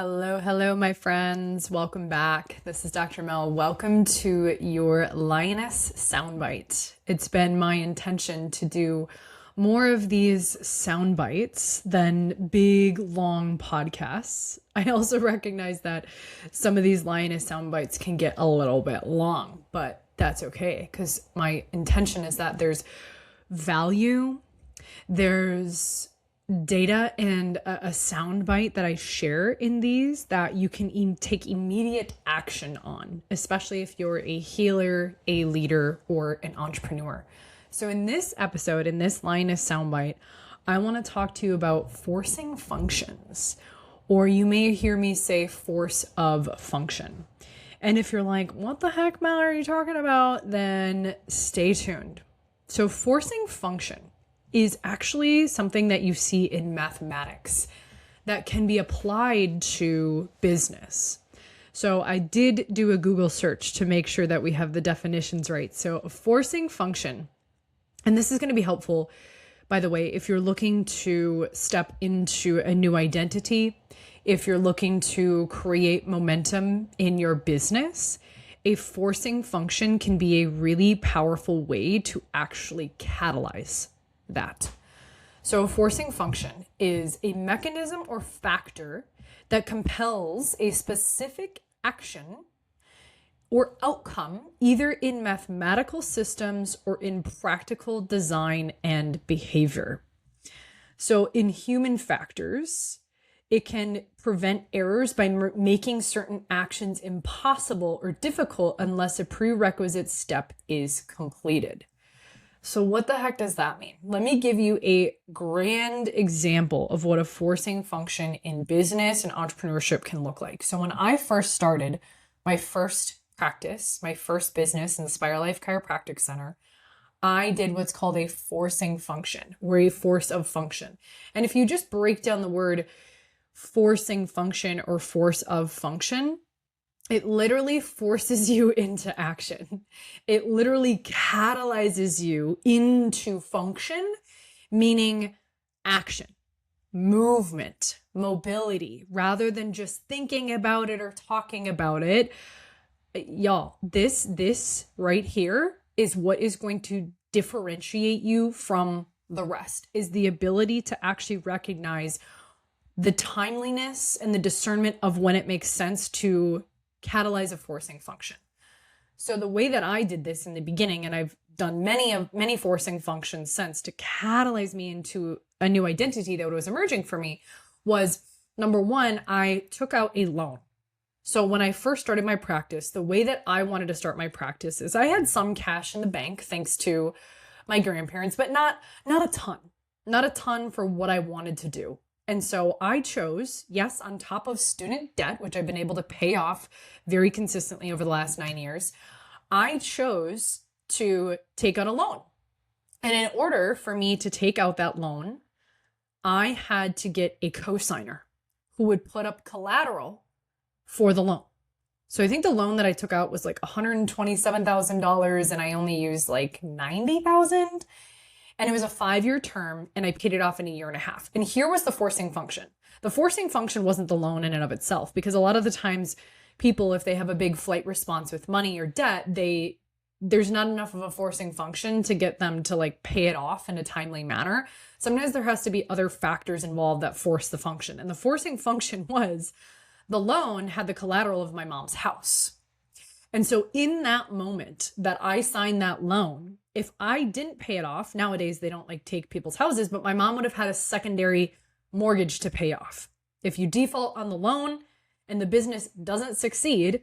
Hello, my friends. Welcome back. This is Dr. Mel. Welcome to your Lioness Sound Bite. It's been my intention to do more of these sound bites than big, long podcasts. I also recognize that some of these Lioness Sound Bites can get a little bit long, but that's okay because my intention is that there's value, there's data and a sound bite that I share in these that you can take immediate action on, especially if you're a healer, a leader, or an entrepreneur. So in this episode, in this Lioness Sound Bite, I want to talk to you about forcing functions, or you may hear me say force of function. And if you're like, what the heck, Mel, are you talking about? Then stay tuned. So forcing function is actually something that you see in mathematics that can be applied to business. So I did do a Google search to make sure that we have the definitions right. So a forcing function, and this is going to be helpful, by the way, if you're looking to step into a new identity, if you're looking to create momentum in your business, a forcing function can be a really powerful way to actually catalyze that. So a forcing function is a mechanism or factor that compels a specific action or outcome, either in mathematical systems or in practical design and behavior. So in human factors, it can prevent errors by making certain actions impossible or difficult unless a prerequisite step is completed. So what the heck does that mean? Let me give you a grand example of what a forcing function in business and entrepreneurship can look like. So when I first started my first practice, my first business, Inspirelifechirocenter Center, I did what's called a forcing function, or a force of function. And if you just break down the word forcing function or force of function, it literally forces you into action. It literally catalyzes you into function, meaning action, movement, mobility, rather than just thinking about it or talking about it. Y'all, this right here is what is going to differentiate you from the rest, is the ability to actually recognize the timeliness and the discernment of when it makes sense to catalyze a forcing function. So the way that I did this in the beginning, and I've done many forcing functions since to catalyze me into a new identity that was emerging for me, was number one, I took out a loan. So when I first started my practice, the way that I wanted to start my practice is I had some cash in the bank thanks to my grandparents, but not a ton for what I wanted to do. And so I chose, yes, on top of student debt, which I've been able to pay off very consistently over the last 9 years, I chose to take out a loan. And in order for me to take out that loan, I had to get a cosigner who would put up collateral for the loan. So I think the loan that I took out was like $127,000 and I only used like $90,000. And it was a 5-year term and I paid it off in a 1.5 years. And here was the forcing function. The forcing function wasn't the loan in and of itself, because a lot of the times people, if they have a big flight response with money or debt, there's not enough of a forcing function to get them to like pay it off in a timely manner. Sometimes there has to be other factors involved that force the function. And the forcing function was the loan had the collateral of my mom's house. And so in that moment that I signed that loan, if I didn't pay it off, nowadays they don't like take people's houses, but my mom would have had a secondary mortgage to pay off. If you default on the loan and the business doesn't succeed,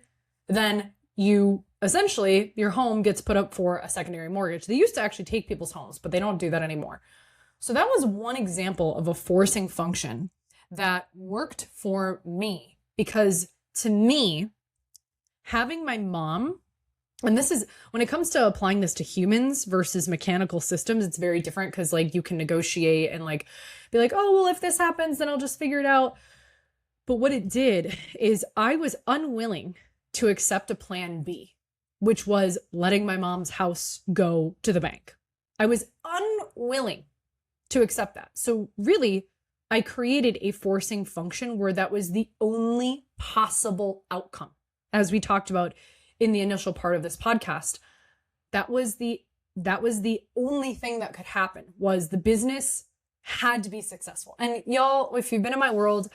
then you essentially, your home gets put up for a secondary mortgage. They used to actually take people's homes, but they don't do that anymore. So that was one example of a forcing function that worked for me, because to me, having my mom, and this is, when it comes to applying this to humans versus mechanical systems, it's very different because like you can negotiate and like be like, oh, well, if this happens, then I'll just figure it out. But what it did is I was unwilling to accept a plan B, which was letting my mom's house go to the bank. I was unwilling to accept that. So really, I created a forcing function where that was the only possible outcome. As we talked about in the initial part of this podcast, that was the only thing that could happen, was the business had to be successful. And y'all, if you've been in my world,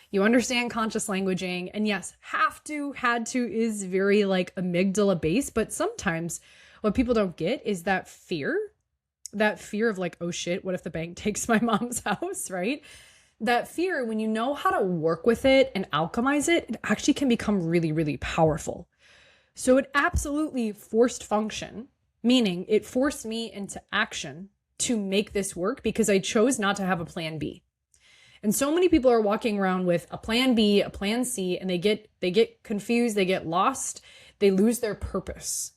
you understand conscious languaging. And yes, have to, had to is very like amygdala based, but sometimes what people don't get is that fear of like, oh shit, what if the bank takes my mom's house, right? That fear, when you know how to work with it and alchemize it, it actually can become really, really powerful. So it absolutely forced function, meaning it forced me into action to make this work because I chose not to have a plan B. And so many people are walking around with a plan B, a plan C, and they get confused, they get lost, they lose their purpose.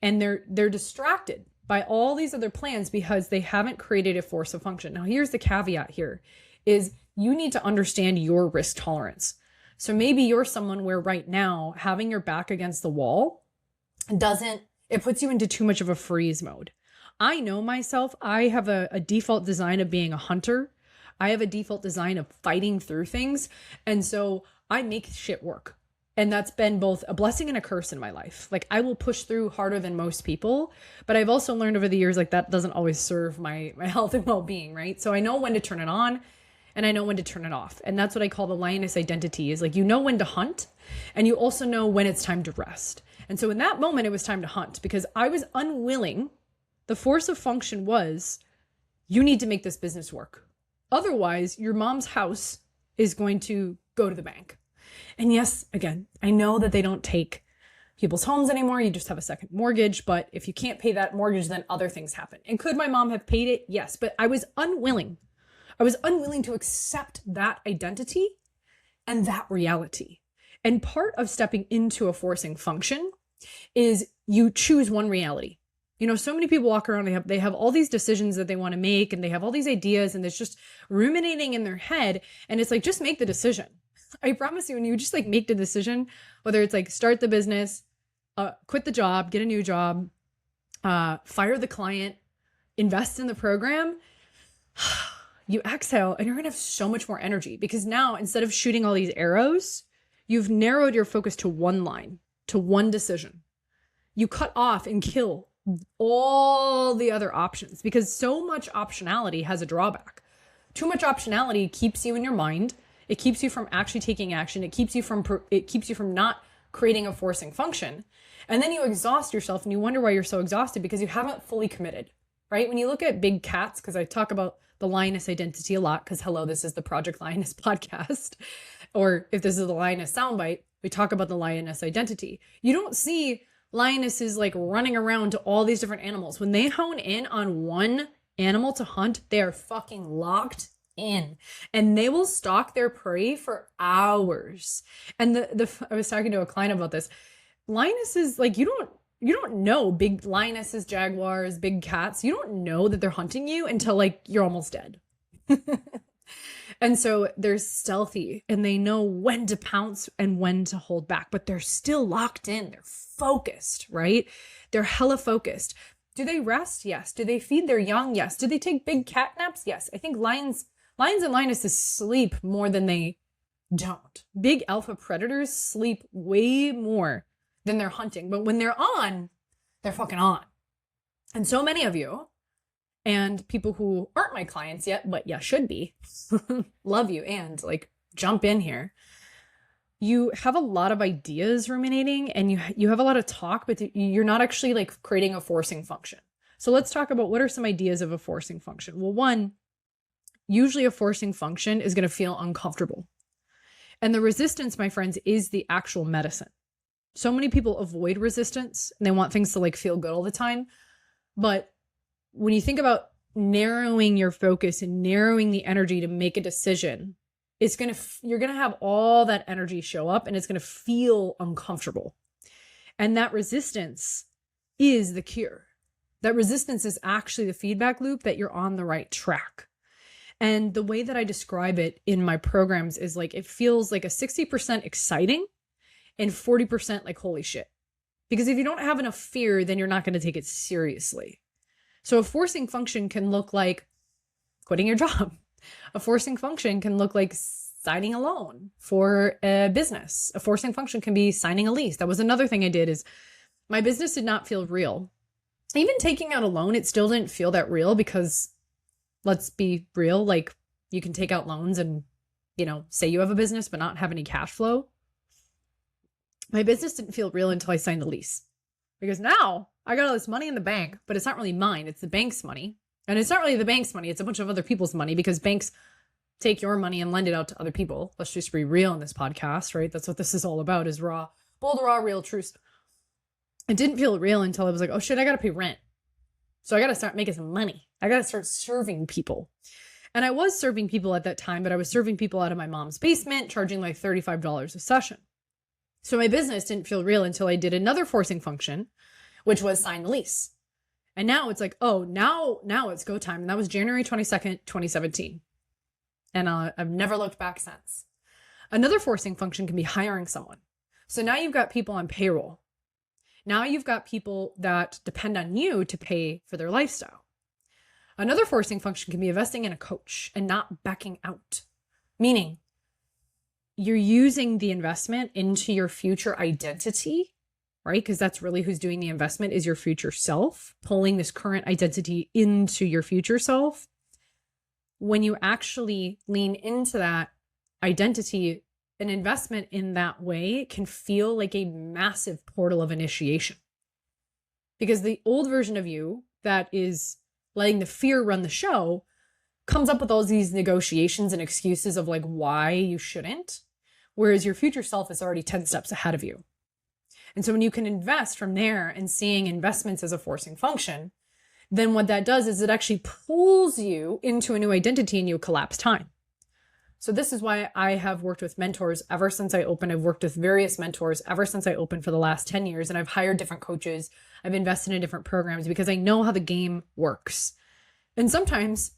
And they're distracted by all these other plans because they haven't created a force of function. Now, here's the caveat here is you need to understand your risk tolerance. So maybe you're someone where right now having your back against the wall it puts you into too much of a freeze mode. I know myself, I have a default design of being a hunter. I have a default design of fighting through things. And so I make shit work. And that's been both a blessing and a curse in my life. Like I will push through harder than most people, but I've also learned over the years, like that doesn't always serve my health and well-being, right? So I know when to turn it on and I know when to turn it off. And that's what I call the lioness identity, is like, you know when to hunt and you also know when it's time to rest. And so in that moment, it was time to hunt because I was unwilling. The force of function was, you need to make this business work. Otherwise, your mom's house is going to go to the bank. And yes, again, I know that they don't take people's homes anymore. You just have a second mortgage. But if you can't pay that mortgage, then other things happen. And could my mom have paid it? Yes. But I was unwilling. I was unwilling to accept that identity and that reality. And part of stepping into a forcing function is you choose one reality. You know, so many people walk around, they have all these decisions that they want to make and they have all these ideas and it's just ruminating in their head. And it's like, just make the decision. I promise you, when you just like make the decision, whether it's like start the business, quit the job, get a new job, fire the client, invest in the program, you exhale and you're going to have so much more energy because now instead of shooting all these arrows, you've narrowed your focus to one line, to one decision. You cut off and kill all the other options because so much optionality has a drawback. Too much optionality keeps you in your mind. It keeps you from actually taking action. It keeps you from not creating a forcing function. And then you exhaust yourself and you wonder why you're so exhausted because you haven't fully committed, right? When you look at big cats, because I talk about the lioness identity a lot, because hello, this is the Project Lioness podcast. Or if this is the Lioness Sound Bite, we talk about the lioness identity. You don't see lionesses like running around to all these different animals. When they hone in on one animal to hunt, they are fucking locked in and they will stalk their prey for hours. And I was talking to a client about this. Lionesses, like you don't know big lionesses, jaguars, big cats. You don't know that they're hunting you until like you're almost dead. And so they're stealthy and they know when to pounce and when to hold back, but they're still locked in. They're focused, right? They're hella focused. Do they rest? Yes. Do they feed their young? Yes. Do they take big cat naps? Yes. I think lions and lionesses sleep more than they don't. Big alpha predators sleep way more than they're hunting. But when they're on, they're fucking on. And so many of you, and people who aren't my clients yet, but yeah, should be, love you and like jump in here. You have a lot of ideas ruminating and you have a lot of talk, but you're not actually like creating a forcing function. So let's talk about what are some ideas of a forcing function. Well, one, usually a forcing function is going to feel uncomfortable. And the resistance, my friends, is the actual medicine. So many people avoid resistance and they want things to like feel good all the time. But when you think about narrowing your focus and narrowing the energy to make a decision, you're going to have all that energy show up and it's going to feel uncomfortable. And that resistance is the cure. That resistance is actually the feedback loop that you're on the right track. And the way that I describe it in my programs is like, it feels like a 60% exciting and 40% like, holy shit. Because if you don't have enough fear, then you're not going to take it seriously. So a forcing function can look like quitting your job. A forcing function can look like signing a loan for a business. A forcing function can be signing a lease. That was another thing I did, is my business did not feel real. Even taking out a loan, it still didn't feel that real, because let's be real, like, you can take out loans and, say you have a business but not have any cash flow. My business didn't feel real until I signed the lease, because now I got all this money in the bank, but it's not really mine. It's the bank's money. And it's not really the bank's money. It's a bunch of other people's money, because banks take your money and lend it out to other people. Let's just be real in this podcast, right? That's what this is all about, is raw, bold, raw, real truth. It didn't feel real until I was like, oh shit, I got to pay rent. So I got to start making some money. I got to start serving people. And I was serving people at that time, but I was serving people out of my mom's basement, charging like $35 a session. So my business didn't feel real until I did another forcing function, which was sign the lease. And now it's like, oh, now it's go time. And that was January 22nd, 2017. And I've never looked back since. Another forcing function can be hiring someone. So now you've got people on payroll. Now you've got people that depend on you to pay for their lifestyle. Another forcing function can be investing in a coach and not backing out. Meaning, you're using the investment into your future identity, right? Because that's really who's doing the investment, is your future self, pulling this current identity into your future self. When you actually lean into that identity, an investment in that way can feel like a massive portal of initiation. Because the old version of you that is letting the fear run the show comes up with all these negotiations and excuses of like why you shouldn't, whereas your future self is already 10 steps ahead of you. And so when you can invest from there and seeing investments as a forcing function, then what that does is it actually pulls you into a new identity and you collapse time. So this is why I have worked with mentors ever since I opened. I've worked with various mentors ever since I opened for the last 10 years, and I've hired different coaches. I've invested in different programs because I know how the game works. And sometimes,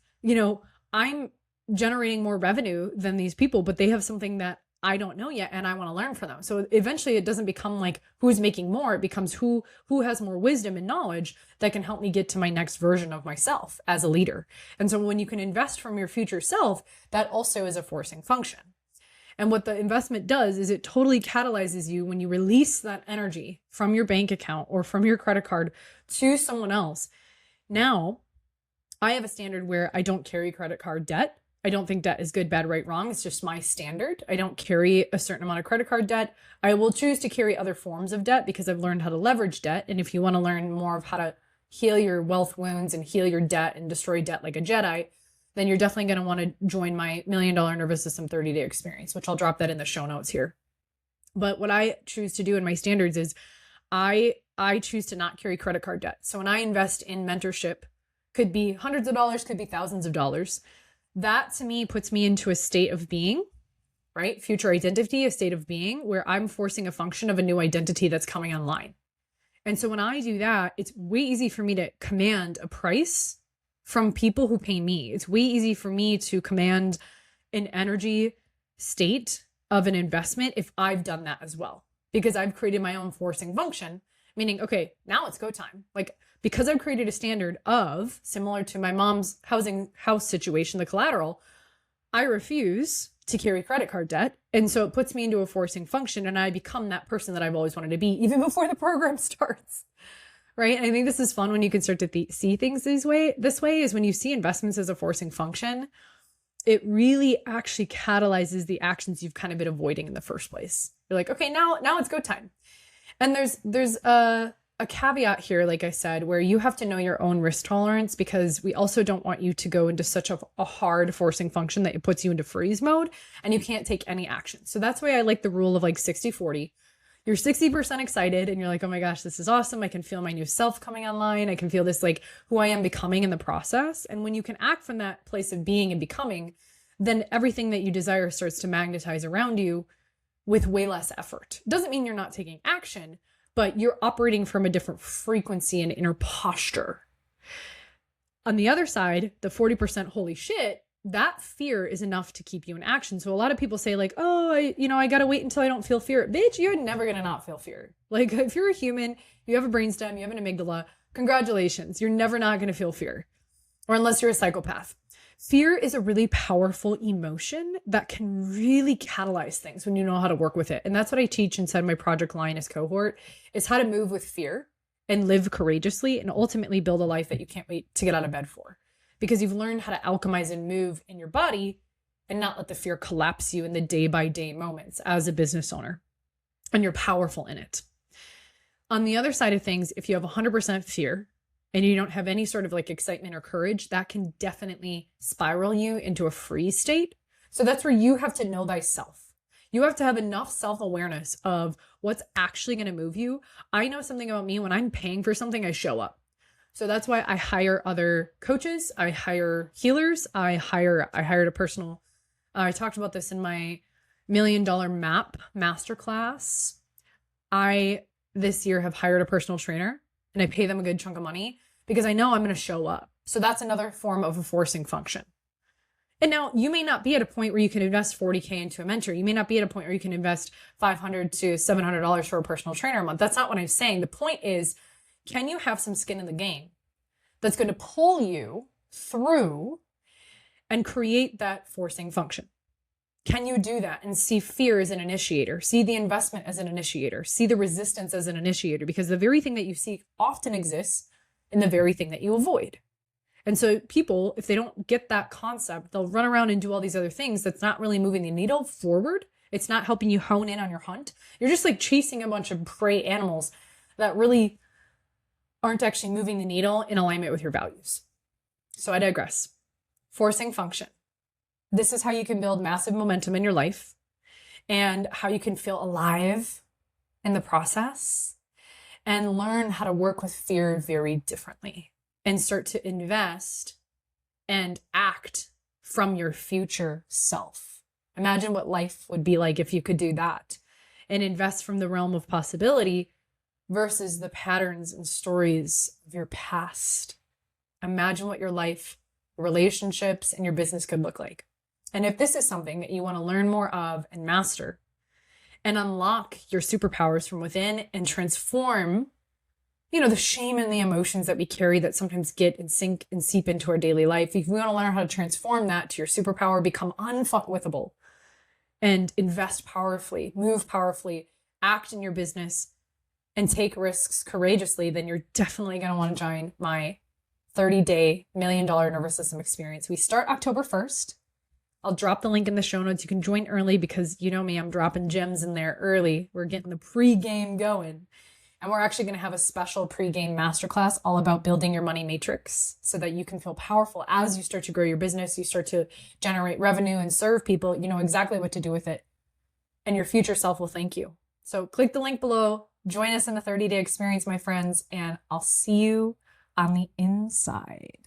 I'm generating more revenue than these people, but they have something that I don't know yet, and I want to learn from them. So eventually it doesn't become like who's making more. It becomes who has more wisdom and knowledge that can help me get to my next version of myself as a leader. And so when you can invest from your future self, that also is a forcing function. And what the investment does is it totally catalyzes you when you release that energy from your bank account or from your credit card to someone else. Now, I have a standard where I don't carry credit card debt. I don't think debt is good, bad, right, wrong. It's just my standard. I don't carry a certain amount of credit card debt. I will choose to carry other forms of debt because I've learned how to leverage debt. And if you want to learn more of how to heal your wealth wounds and heal your debt and destroy debt like a Jedi, then you're definitely going to want to join my $1 Million Nervous System 30-day experience, which I'll drop that in the show notes here. But what I choose to do in my standards is I choose to not carry credit card debt. So when I invest in mentorship, could be hundreds of dollars, could be thousands of dollars. That to me puts me into a state of being, right? Future identity, a state of being where I'm forcing a function of a new identity that's coming online. And so when I do that, it's way easy for me to command a price from people who pay me. It's way easy for me to command an energy state of an investment if I've done that as well, because I've created my own forcing function, meaning, okay, now it's go time. Like, because I've created a standard of, similar to my mom's house situation, the collateral, I refuse to carry credit card debt. And so it puts me into a forcing function and I become that person that I've always wanted to be, even before the program starts. Right? And I think this is fun when you can start to see things this way is when you see investments as a forcing function, it really actually catalyzes the actions you've kind of been avoiding in the first place. You're like, okay, now it's go time. And there's a caveat here, like I said, where you have to know your own risk tolerance, because we also don't want you to go into such a hard forcing function that it puts you into freeze mode and you can't take any action. So that's why I like the rule of like 60-40. You're 60% excited and you're like, oh my gosh, this is awesome. I can feel my new self coming online. I can feel this, like who I am becoming in the process. And when you can act from that place of being and becoming, then everything that you desire starts to magnetize around you with way less effort. Doesn't mean you're not taking action, but you're operating from a different frequency and inner posture. On the other side, the 40% holy shit, that fear is enough to keep you in action. So a lot of people say like, oh, I got to wait until I don't feel fear. Bitch, you're never going to not feel fear. Like if you're a human, you have a brainstem, you have an amygdala, congratulations. You're never not going to feel fear. Or unless you're a psychopath. Fear is a really powerful emotion that can really catalyze things when you know how to work with it. And that's what I teach inside my Project Lioness cohort, is how to move with fear and live courageously and ultimately build a life that you can't wait to get out of bed for. Because you've learned how to alchemize and move in your body and not let the fear collapse you in the day-by-day moments as a business owner. And you're powerful in it. On the other side of things, if you have 100% fear and you don't have any sort of like excitement or courage, that can definitely spiral you into a freeze state. So that's where you have to know thyself. You have to have enough self-awareness of what's actually going to move you. I know something about me. When I'm paying for something, I show up. So that's why I hire other coaches. I hire healers. I hired a personal, I talked about this in my $1 Million Map Masterclass. I this year have hired a personal trainer and I pay them a good chunk of money because I know I'm going to show up. So that's another form of a forcing function. And now you may not be at a point where you can invest $40K into a mentor. You may not be at a point where you can invest $500 to $700 for a personal trainer a month. That's not what I'm saying. The point is, can you have some skin in the game that's going to pull you through and create that forcing function? Can you do that and see fear as an initiator, see the investment as an initiator, see the resistance as an initiator? Because the very thing that you seek often exists in the very thing that you avoid. And so people, if they don't get that concept, they'll run around and do all these other things that's not really moving the needle forward. It's not helping you hone in on your hunt. You're just like chasing a bunch of prey animals that really aren't actually moving the needle in alignment with your values. So I digress. Forcing function. This is how you can build massive momentum in your life and how you can feel alive in the process and learn how to work with fear very differently and start to invest and act from your future self. Imagine what life would be like if you could do that and invest from the realm of possibility versus the patterns and stories of your past. Imagine what your life, relationships, and your business could look like. And if this is something that you want to learn more of and master and unlock your superpowers from within and transform, the shame and the emotions that we carry that sometimes get and sink and seep into our daily life. If we want to learn how to transform that to your superpower, become unfuckwithable and invest powerfully, move powerfully, act in your business and take risks courageously, then you're definitely going to want to join my 30-day $1 Million Nervous System experience. We start October 1st. I'll drop the link in the show notes. You can join early because you know me, I'm dropping gems in there early. We're getting the pre-game going. And we're actually going to have a special pre-game masterclass all about building your money matrix so that you can feel powerful as you start to grow your business, you start to generate revenue and serve people. You know exactly what to do with it. And your future self will thank you. So click the link below, join us in the 30-day experience, my friends, and I'll see you on the inside.